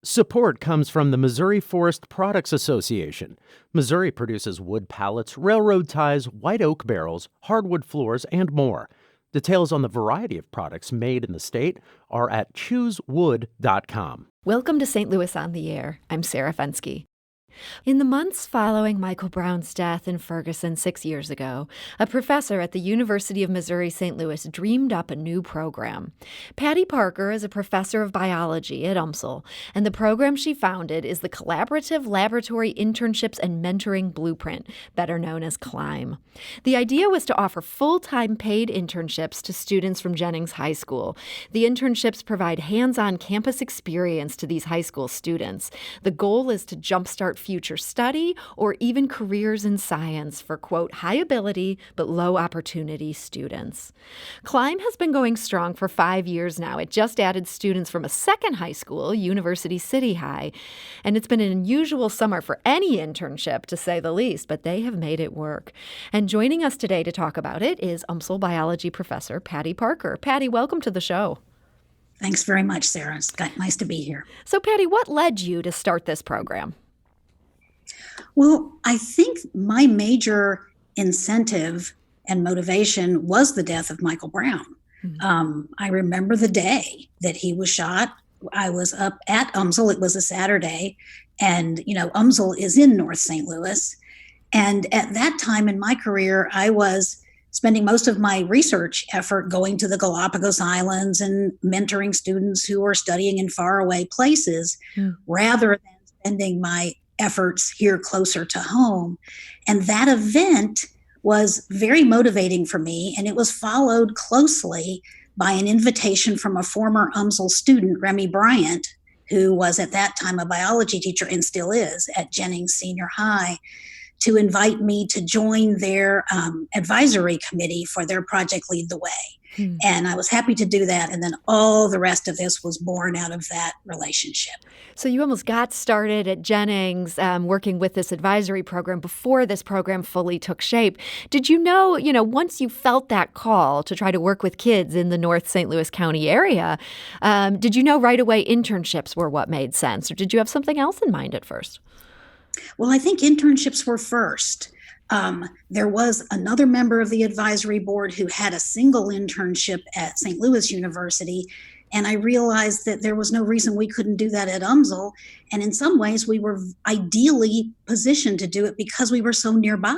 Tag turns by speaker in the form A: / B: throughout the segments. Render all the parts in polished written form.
A: Support comes from the Missouri Forest Products Association. Missouri produces wood pallets, railroad ties, white oak barrels, hardwood floors, and more. Details on the variety of products made in the state are at choosewood.com.
B: Welcome to St. Louis on the Air. I'm Sarah Fensky. In the months following Michael Brown's death in Ferguson 6 years ago, a professor at the University of Missouri-St. Louis dreamed up a new program. Patty Parker is a professor of biology at UMSL, and the program she founded is the Collaborative Laboratory Internships and Mentoring Blueprint, better known as CLIMB. The idea was to offer full-time paid internships to students from Jennings High School. The internships provide hands-on campus experience to these high school students. The goal is to jumpstart future study or even careers in science for, quote, high ability but low opportunity students. CLIMB has been going strong for 5 years now. It just added students from a second high school, University City High, and it's been an unusual summer for any internship, to say the least, but they have made it work. And joining us today to talk about it is UMSL biology professor Patty Parker. Patty, welcome to the show.
C: Thanks very much, Sarah. It's nice to be here.
B: So, Patty, what led you to start this program?
C: Well, I think my major incentive and motivation was the death of Michael Brown. I remember the day that he was shot. I was up at UMSL. It was a Saturday. And, UMSL is in North St. Louis. And at that time in my career, I was spending most of my research effort going to the Galapagos Islands and mentoring students who are studying in faraway places rather than spending my efforts here closer to home. And that event was very motivating for me, and it was followed closely by an invitation from a former UMSL student, Remy Bryant, who was at that time a biology teacher and still is at Jennings Senior High, to invite me to join their advisory committee for their project Lead the Way. And I was happy to do that. And then all the rest of this was born out of that relationship.
B: So you almost got started at Jennings working with this advisory program before this program fully took shape. Did you know, once you felt that call to try to work with kids in the North St. Louis County area, did you know right away internships were what made sense? Or did you have something else in mind at first?
C: Well, I think internships were first. There was another member of the advisory board who had a single internship at St. Louis University, and I realized that there was no reason we couldn't do that at UMSL. And in some ways, we were ideally positioned to do it because we were so nearby.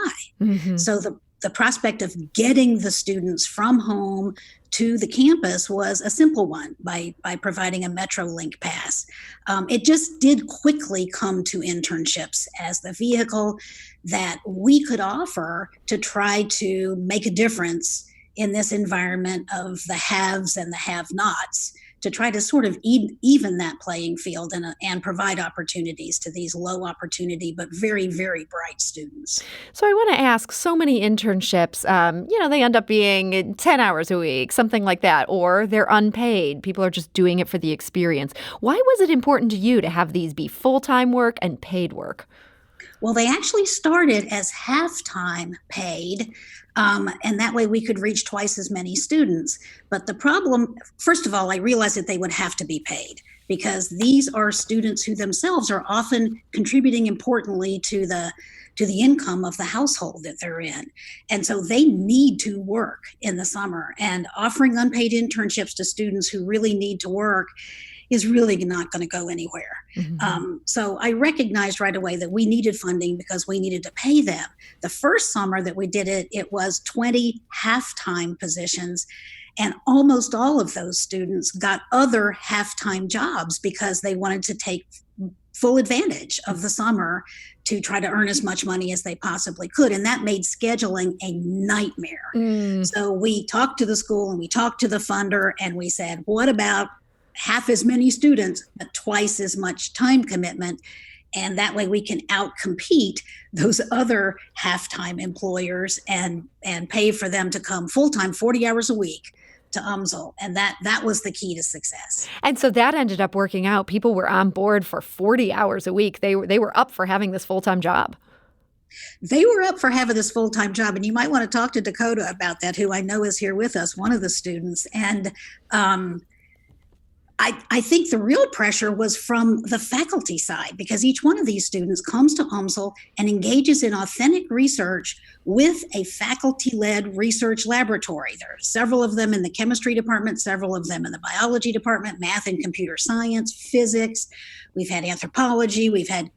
C: So the prospect of getting the students from home to the campus was a simple one by providing a MetroLink pass. It just did quickly come to internships as the vehicle that we could offer to try to make a difference in this environment of the haves and the have-nots, to try to sort of even that playing field and provide opportunities to these low opportunity but very, very bright students.
B: So I want to ask, so many internships, they end up being 10 hours a week, something like that, or they're unpaid. People are just doing it for the experience. Why was it important to you to have these be full-time work and paid work?
C: Well, they actually started as half-time paid, and that way we could reach twice as many students. But the problem, first of all, I realized that they would have to be paid because these are students who themselves are often contributing importantly to the income of the household that they're in. And so they need to work in the summer, and offering unpaid internships to students who really need to work is really not going to go anywhere. So I recognized right away that we needed funding because we needed to pay them. The first summer that we did it, it was 20 half-time positions, and almost all of those students got other half-time jobs because they wanted to take full advantage of the summer to try to earn as much money as they possibly could. And that made scheduling a nightmare. So we talked to the school and we talked to the funder and we said, what about half as many students, but twice as much time commitment? And that way we can outcompete those other half-time employers and pay for them to come full-time 40 hours a week to UMSL. And that was the key to success.
B: And so that ended up working out. People were on board for 40 hours a week. They were up for having this full-time job.
C: They were up for having this full-time job. And you might want to talk to Dakota about that, who I know is here with us, one of the students. And I think the real pressure was from the faculty side, because each one of these students comes to UMSL and engages in authentic research with a faculty-led research laboratory. There are several of them in the chemistry department, several of them in the biology department, math and computer science, physics. We've had anthropology, we've had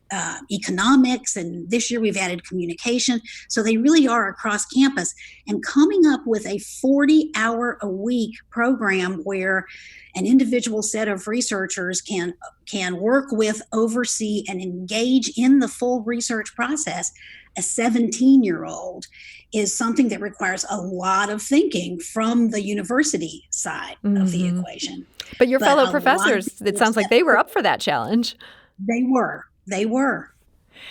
C: economics, and this year we've added communication. So they really are across campus. And coming up with a 40-hour-a-week program where an individual set of researchers can work with, oversee, and engage in the full research process, a 17-year-old, is something that requires a lot of thinking from the university side of the equation.
B: But your fellow professors, it sounds like they were up for that challenge.
C: They were.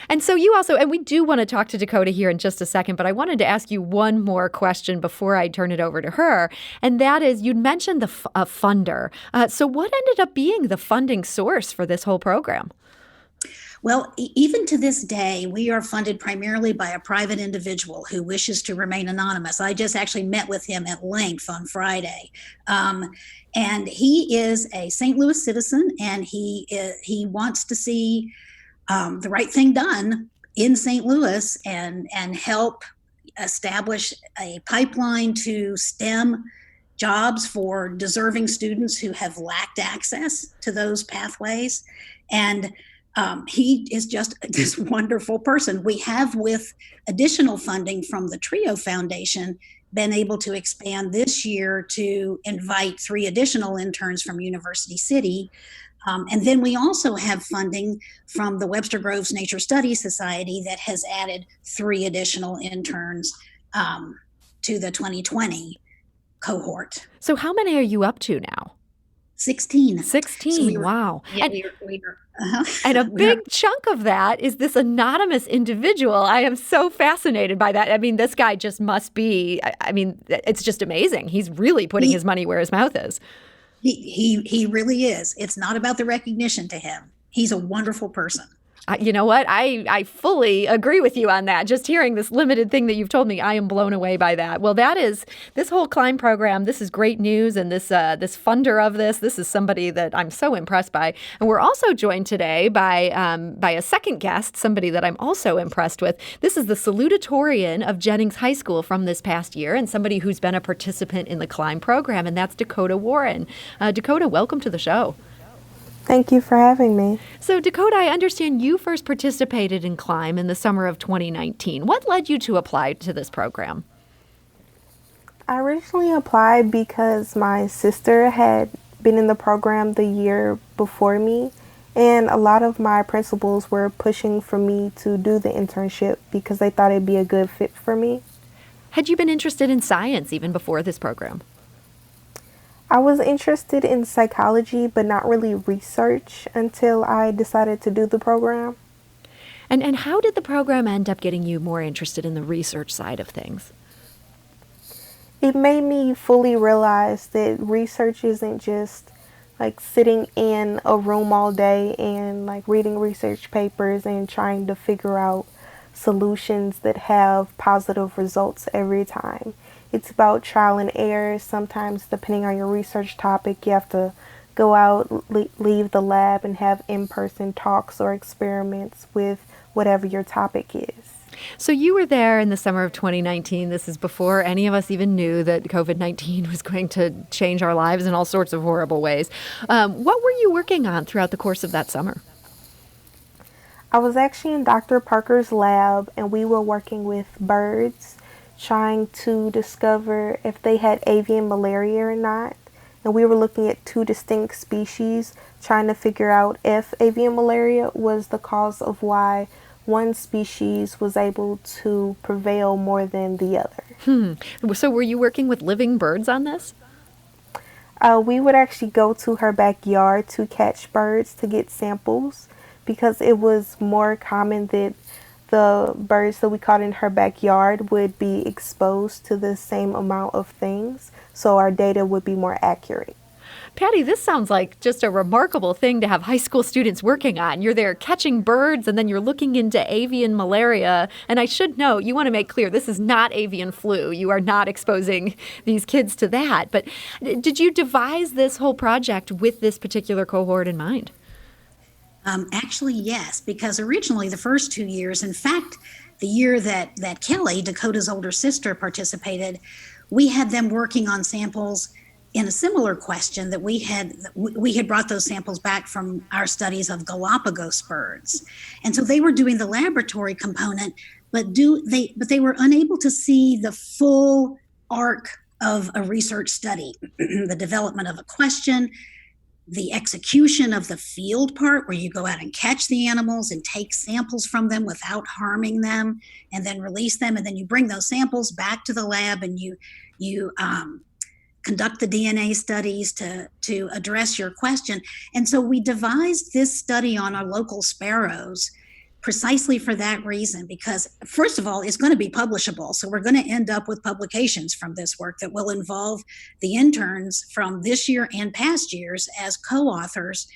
B: And so you also, and we do want to talk to Dakota here in just a second, but I wanted to ask you one more question before I turn it over to her. And that is, you'd mentioned the funder. So what ended up being the funding source for this whole program?
C: Well, even to this day, we are funded primarily by a private individual who wishes to remain anonymous. I just actually met with him at length on Friday. And he is a St. Louis citizen, and he wants to see the right thing done in St. Louis and help establish a pipeline to STEM jobs for deserving students who have lacked access to those pathways. And he is just this wonderful person. We have, with additional funding from the TRIO Foundation, been able to expand this year to invite 3 additional interns from University City. And then we also have funding from the Webster Groves Nature Studies Society that has added 3 additional interns to the 2020 cohort.
B: So how many are you up to now?
C: 16.
B: 16, so wow.
C: Yeah,
B: and a big chunk of that is this anonymous individual. I am so fascinated by that. I mean, this guy just must be, it's just amazing. He's really putting his money where his mouth is.
C: He really is. It's not about the recognition to him. He's a wonderful person.
B: You know what? I fully agree with you on that. Just hearing this limited thing that you've told me, I am blown away by that. Well, that is this whole Climb program. This is great news. And this funder of this is somebody that I'm so impressed by. And we're also joined today by a second guest, somebody that I'm also impressed with. This is the salutatorian of Jennings High School from this past year, and somebody who's been a participant in the Climb program, and that's Dakota Warren. Dakota, welcome to the show.
D: Thank you for having me.
B: So, Dakota, I understand you first participated in Climb in the summer of 2019. What led you to apply to this program?
D: I originally applied because my sister had been in the program the year before me, and a lot of my principals were pushing for me to do the internship because they thought it'd be a good fit for me.
B: Had you been interested in science even before this program?
D: I was interested in psychology, but not really research until I decided to do the program.
B: And how did the program end up getting you more interested in the research side of things?
D: It made me fully realize that research isn't just like sitting in a room all day and like reading research papers and trying to figure out solutions that have positive results every time. It's about trial and error. Sometimes, depending on your research topic, you have to go out, leave the lab, and have in-person talks or experiments with whatever your topic is.
B: So you were there in the summer of 2019. This is before any of us even knew that COVID-19 was going to change our lives in all sorts of horrible ways. What were you working on throughout the course of that summer?
D: I was actually in Dr. Parker's lab, and we were working with birds, trying to discover if they had avian malaria or not. And we were looking at 2 distinct species, trying to figure out if avian malaria was the cause of why one species was able to prevail more than the other.
B: So were you working with living birds on this?
D: We would actually go to her backyard to catch birds to get samples, because it was more common that the birds that we caught in her backyard would be exposed to the same amount of things, so our data would be more accurate.
B: Patty, this sounds like just a remarkable thing to have high school students working on. You're there catching birds, and then you're looking into avian malaria. And I should note, you want to make clear, this is not avian flu. You are not exposing these kids to that. But did you devise this whole project with this particular cohort in mind?
C: Actually, yes, because originally the first 2 years, in fact, the year that Kelly, Dakota's older sister, participated, we had them working on samples in a similar question that we had brought those samples back from our studies of Galapagos birds. And so they were doing the laboratory component, but they were unable to see the full arc of a research study, the development of a question, the execution of the field part where you go out and catch the animals and take samples from them without harming them and then release them. And then you bring those samples back to the lab and you conduct the DNA studies to address your question. And so we devised this study on our local sparrows precisely for that reason, because first of all, it's going to be publishable. So we're going to end up with publications from this work that will involve the interns from this year and past years as co-authors.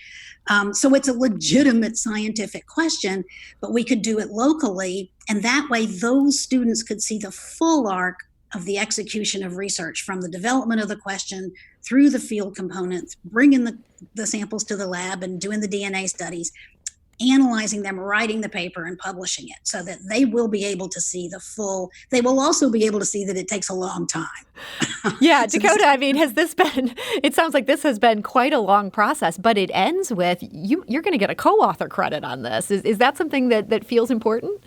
C: So it's a legitimate scientific question, but we could do it locally. And that way, those students could see the full arc of the execution of research from the development of the question through the field components, bringing the samples to the lab and doing the DNA studies, analyzing them, writing the paper, and publishing it so that they will be able to see the full. They will also be able to see that it takes a long time.
B: Yeah, Dakota, I mean, it sounds like this has been quite a long process, but it ends with you're going to get a co-author credit on this. Is that something that feels important?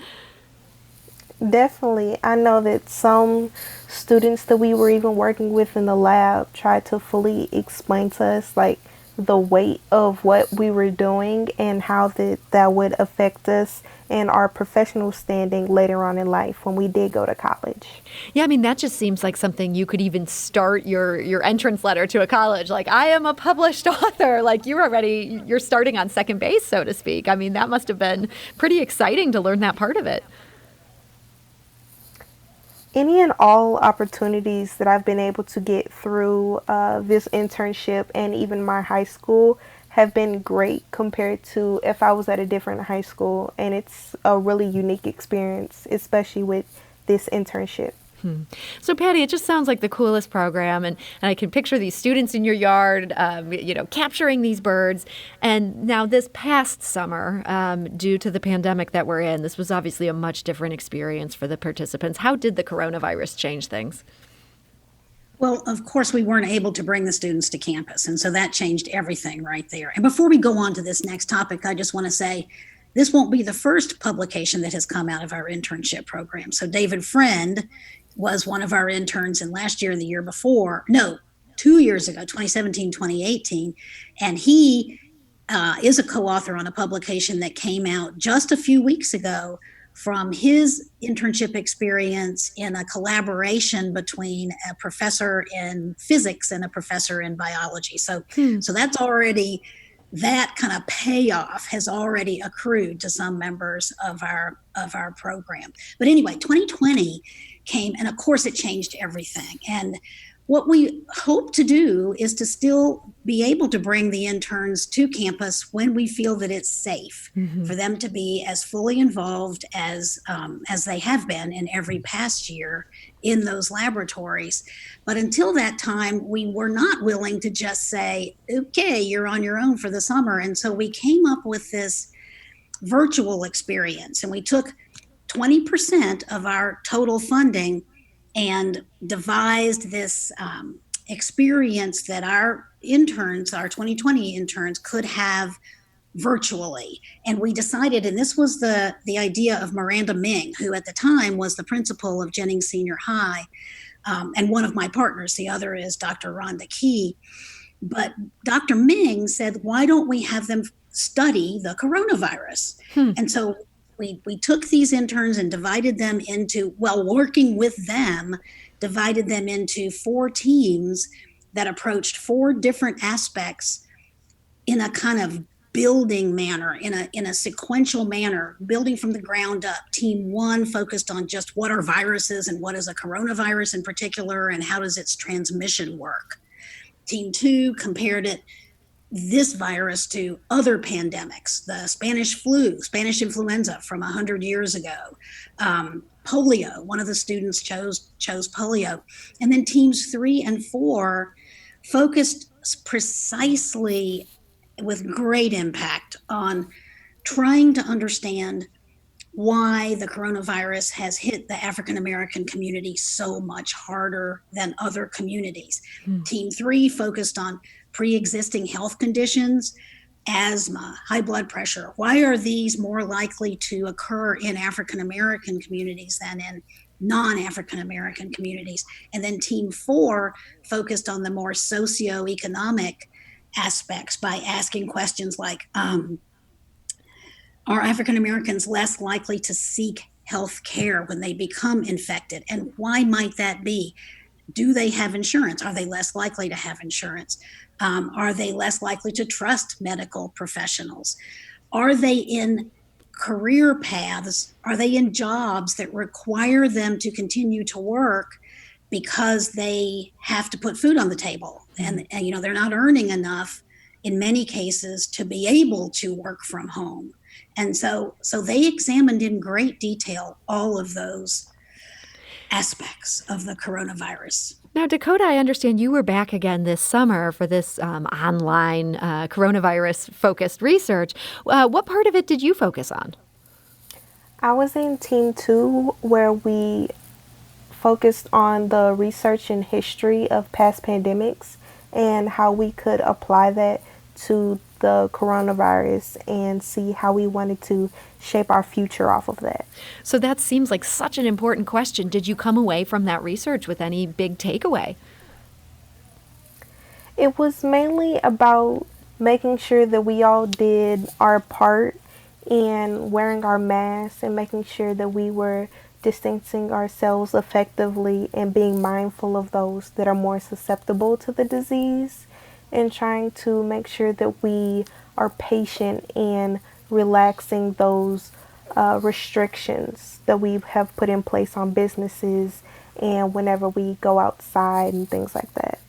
D: Definitely. I know that some students that we were even working with in the lab tried to fully explain to us like the weight of what we were doing and how that would affect us and our professional standing later on in life when we did go to college.
B: Yeah, I mean, that just seems like something you could even start your entrance letter to a college. Like, I am a published author. Like, you're starting on second base, so to speak. I mean, that must have been pretty exciting to learn that part of it.
D: Any and all opportunities that I've been able to get through this internship and even my high school have been great compared to if I was at a different high school. And it's a really unique experience, especially with this internship.
B: So, Patty, it just sounds like the coolest program, and I can picture these students in your yard, capturing these birds. And now this past summer, due to the pandemic that we're in, this was obviously a much different experience for the participants. How did the coronavirus change things?
C: Well, of course, we weren't able to bring the students to campus, and so that changed everything right there. And before we go on to this next topic, I just want to say this won't be the first publication that has come out of our internship program. So David Friend was one of our interns in last year and the year before, 2 years ago, 2017, 2018. And he is a co-author on a publication that came out just a few weeks ago from his internship experience in a collaboration between a professor in physics and a professor in biology. So that's already, that kind of payoff has already accrued to some members of our program. But anyway, 2020 came, and of course it changed everything. And what we hope to do is to still be able to bring the interns to campus when we feel that it's safe for them to be as fully involved as they have been in every past year in those laboratories. But until that time, we were not willing to just say, okay, you're on your own for the summer. And so we came up with this virtual experience, and we took 20% of our total funding and devised this experience that our interns, our 2020 interns, could have virtually. And we decided, and this was the idea of Miranda Ming, who at the time was the principal of Jennings Senior High, and one of my partners. The other is Dr. Rhonda Key. But Dr. Ming said, why don't we have them study the coronavirus? And so we took these interns and divided them into, working with them, divided them into 4 teams that approached 4 different aspects in a kind of building manner, in a sequential manner, building from the ground up. Team 1 focused on just what are viruses and what is a coronavirus in particular, and how does its transmission work. Team 2 compared this virus to other pandemics, the Spanish flu, Spanish influenza from 100 years ago, polio. One of the students chose polio. And then teams 3 and 4 focused precisely with great impact on trying to understand why the coronavirus has hit the African American community so much harder than other communities. Team 3 focused on pre-existing health conditions, asthma, high blood pressure. Why are these more likely to occur in African American communities than in non-African American communities? And then Team 4 focused on the more socioeconomic aspects by asking questions like, are African Americans less likely to seek health care when they become infected? And why might that be? Do they have insurance? Are they less likely to have insurance? Are they less likely to trust medical professionals? Are they in career paths? Are they in jobs that require them to continue to work because they have to put food on the table? And they're not earning enough in many cases to be able to work from home. And so they examined in great detail all of those aspects of the coronavirus.
B: Now, Dakota, I understand you were back again this summer for this online coronavirus-focused research. What part of it did you focus on?
D: I was in Team 2, where we focused on the research and history of past pandemics and how we could apply that to the coronavirus and see how we wanted to shape our future off of that.
B: So that seems like such an important question. Did you come away from that research with any big takeaway?
D: It was mainly about making sure that we all did our part in wearing our masks and making sure that we were distancing ourselves effectively and being mindful of those that are more susceptible to the disease, and trying to make sure that we are patient in relaxing those restrictions that we have put in place on businesses and whenever we go outside and things like that.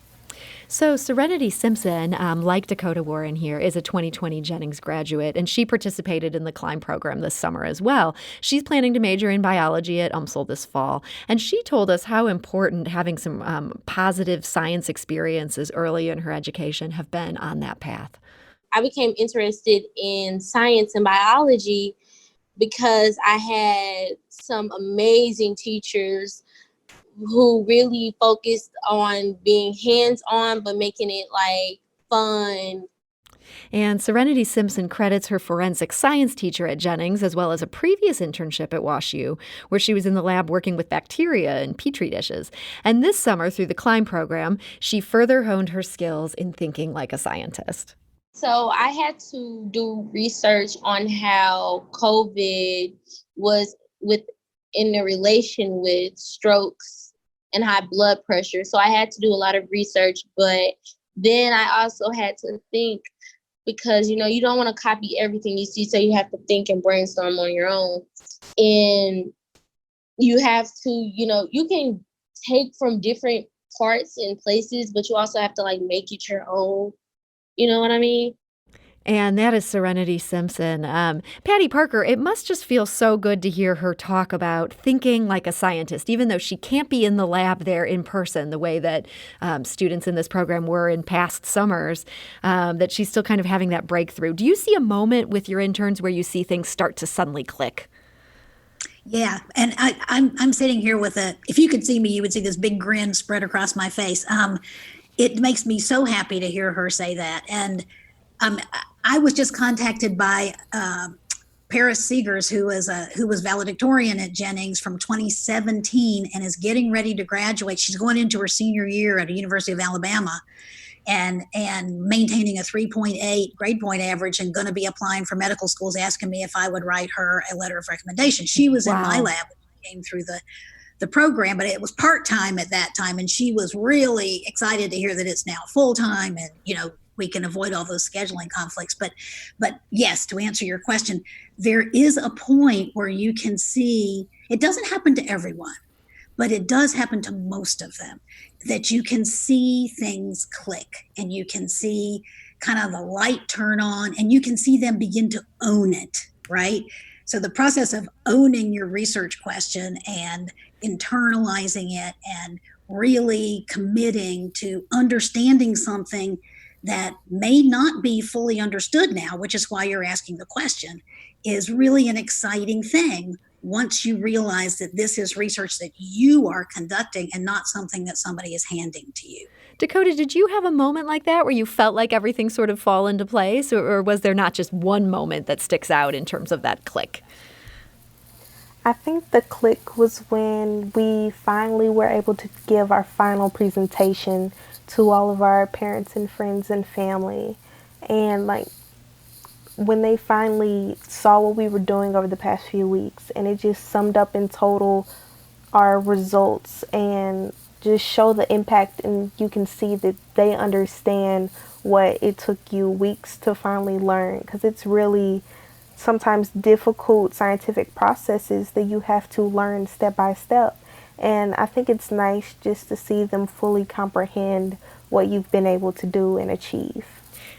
B: So Serenity Simpson, like Dakota Warren here, is a 2020 Jennings graduate, and she participated in the CLIMB program this summer as well. She's planning to major in biology at UMSL this fall, and she told us how important having some positive science experiences early in her education have been on that path.
E: I became interested in science and biology because I had some amazing teachers who really focused on being hands-on, but making it like fun.
B: And Serenity Simpson credits her forensic science teacher at Jennings, as well as a previous internship at WashU, where she was in the lab working with bacteria in petri dishes. And this summer, through the CLIMB program, she further honed her skills in thinking like a scientist.
E: So I had to do research on how COVID was in the relation with strokes and high blood pressure. So I had to do a lot of research, but then I also had to think, because, you don't want to copy everything you see. So you have to think and brainstorm on your own. And you have to, you can take from different parts and places, but you also have to make it your own. You know what I mean?
B: And that is Serenity Simpson. Patty Parker, it must just feel so good to hear her talk about thinking like a scientist, even though she can't be in the lab there in person the way that students in this program were in past summers, that she's still kind of having that breakthrough. Do you see a moment with your interns where you see things start to suddenly click?
C: Yeah, and I'm sitting here with if you could see me, you would see this big grin spread across my face. It makes me so happy to hear her say that. And I was just contacted by Paris Seegers, who was valedictorian at Jennings from 2017 and is getting ready to graduate. She's going into her senior year at the University of Alabama and maintaining a 3.8 grade point average, and going to be applying for medical schools, asking me if I would write her a letter of recommendation. She was in my lab when she came through the program, but it was part-time at that time, and she was really excited to hear that it's now full-time, and we can avoid all those scheduling conflicts. But yes, to answer your question, there is a point where you can see, it doesn't happen to everyone, but it does happen to most of them, that you can see things click and you can see kind of the light turn on and you can see them begin to own it, right? So the process of owning your research question and internalizing it and really committing to understanding something that may not be fully understood now, which is why you're asking the question, is really an exciting thing once you realize that this is research that you are conducting and not something that somebody is handing to you.
B: Dakota, did you have a moment like that where you felt like everything sort of fall into place, or was there not just one moment that sticks out in terms of that click?
D: I think the click was when we finally were able to give our final presentation to all of our parents and friends and family. And like when they finally saw what we were doing over the past few weeks, and it just summed up in total our results and just show the impact, and you can see that they understand what it took you weeks to finally learn, because it's really sometimes difficult scientific processes that you have to learn step by step. And I think it's nice just to see them fully comprehend what you've been able to do and achieve.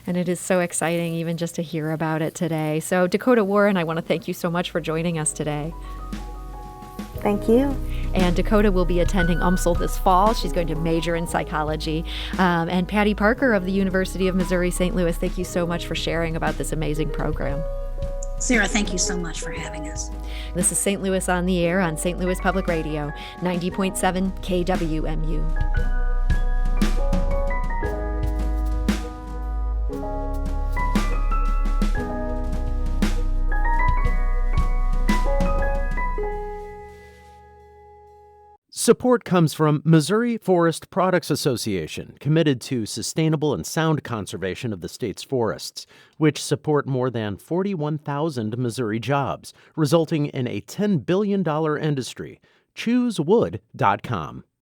B: And it is so exciting even just to hear about it today. So Dakota Warren, I want to thank you so much for joining us today.
D: Thank you.
B: And Dakota will be attending UMSL this fall. She's going to major in psychology. And Patty Parker of the University of Missouri St. Louis, thank you so much for sharing about this amazing program.
C: Sarah, thank you so much for having us.
B: This is St. Louis on the Air on St. Louis Public Radio, 90.7 KWMU.
A: Support comes from Missouri Forest Products Association, committed to sustainable and sound conservation of the state's forests, which support more than 41,000 Missouri jobs, resulting in a $10 billion industry. ChooseWood.com.